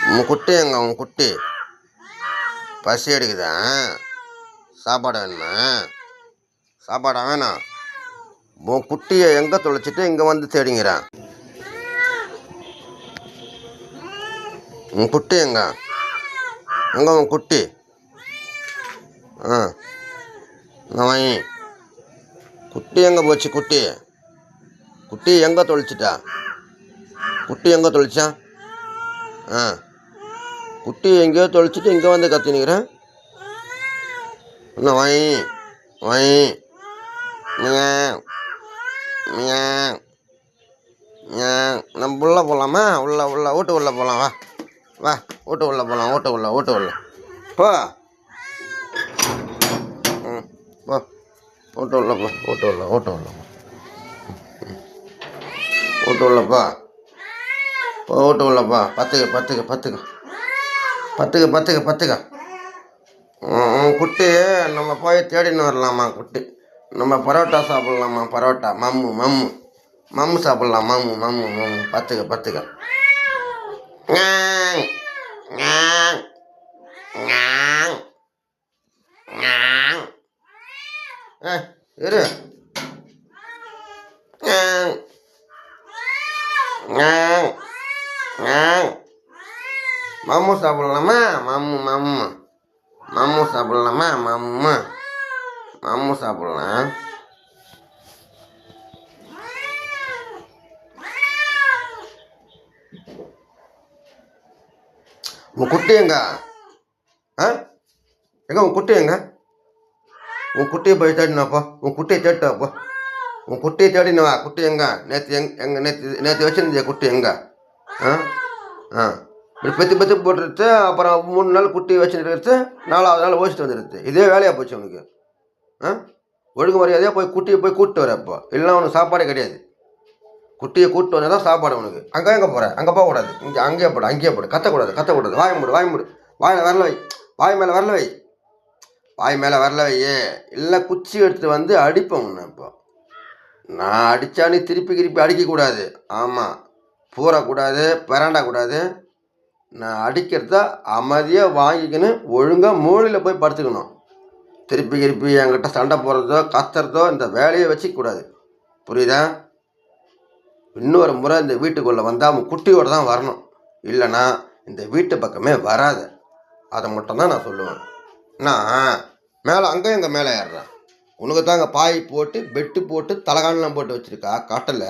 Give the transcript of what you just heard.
உன் குட்டி எங்க உன் குட்டி பசி எடுக்குதா? சாப்பாடு வேணுமா? சாப்பாடா வேணாம். உன் குட்டியை எங்கே தொலைச்சிட்டு இங்கே வந்து தேடிங்கிறான்? உன் குட்டி எங்க உன் குட்டி? நான் குட்டி எங்கே போச்சு? குட்டி குட்டி எங்கே தொலைச்சிட்டா? குட்டி எங்கே தொலைச்சா? குட்டி எங்கேயோ தொலைச்சிட்டு இங்கே வந்து கத்தினுக்கிறேன். இன்னும் வை வை நம்ம உள்ளே போகலாமா? உள்ள வீட்டு உள்ளே போகலாம். வா வா வீட்டு உள்ளே போகலாம். வீட்டு உள்ள போ. போ வீட்டு உள்ள போ. வீட்டு உள்ளப்பா வீட்டு உள்ளப்பா. பத்துக்க குட்டி நம்ம போய் தேடின்னு வரலாமா? குட்டி நம்ம பரோட்டா சாப்பிட்லாமா? பரோட்டா மம்மு சாப்பிட்லாம். மம்மு பத்துக்க இரு மம்மு சாப்பிட்லாமா? மம்மு சாப்பிட்லாமா? மம்மு சாப்பிட்லாம். உன் குட்டி எங்க? உன் குட்டி எங்க? உன் குட்டியை போய் தேடினாப்போ. உன் குட்டியை தேடிட்டாப்போ. உன் குட்டியை தேடினவா? குட்டி எங்க? நேற்று வச்சுருந்திய குட்டி எங்க? பெத்து போட்டுருச்சு. அப்புறம் 3 நாள் குட்டி வச்சுட்டு 4வது நாள் ஓசிட்டு வந்துடுது. இதே வேலையாக போச்சு அவனுக்கு. ஒழுங்கு மரியாதையாக போய் குட்டியை போய் கூப்பிட்டு வர. அப்போ இல்லைன்னா அவனுக்கு சாப்பாடே கிடையாது. குட்டியை கூப்பிட்டு வந்தால் தான் சாப்பாடு அவனுக்கு. அங்கே எங்கே போகிறேன்? அங்கே போகக்கூடாது. அங்கேயே போடு. கத்தக்கூடாது. வாய் மூடு. வாயில் வரல வை. வாய் மேலே வரல வையே. இல்லை குச்சி எடுத்துகிட்டு வந்து அடிப்பேன் உன்னை. இப்போ நான் அடித்தா நீ திருப்பி அடிக்கக்கூடாது. ஆமாம், பூரக்கூடாது, பரண்டக்கூடாது. நான் அடிக்கிறத அமைதியாக வாங்கிக்கின்னு ஒழுங்காக மூலையில் போய் படுத்துக்கணும். திருப்பி என்கிட்ட சண்டை போடுறதோ கத்துறதோ இந்த வேலையை வச்சுக்கூடாது. புரியுதா? இன்னொரு முறை இந்த வீட்டுக்குள்ளே வந்தால் அவன் குட்டியோடு தான் வரணும். இல்லைன்னா இந்த வீட்டு பக்கமே வராது. அதை மட்டும்தான் நான் சொல்லுவேன். நான் மேலே எங்கே மேலே ஏறுறேன். உனக்கு தாங்க பாய் போட்டு பெட்டு போட்டு தலைகாணெலாம் போட்டு வச்சுருக்கா காட்டில்.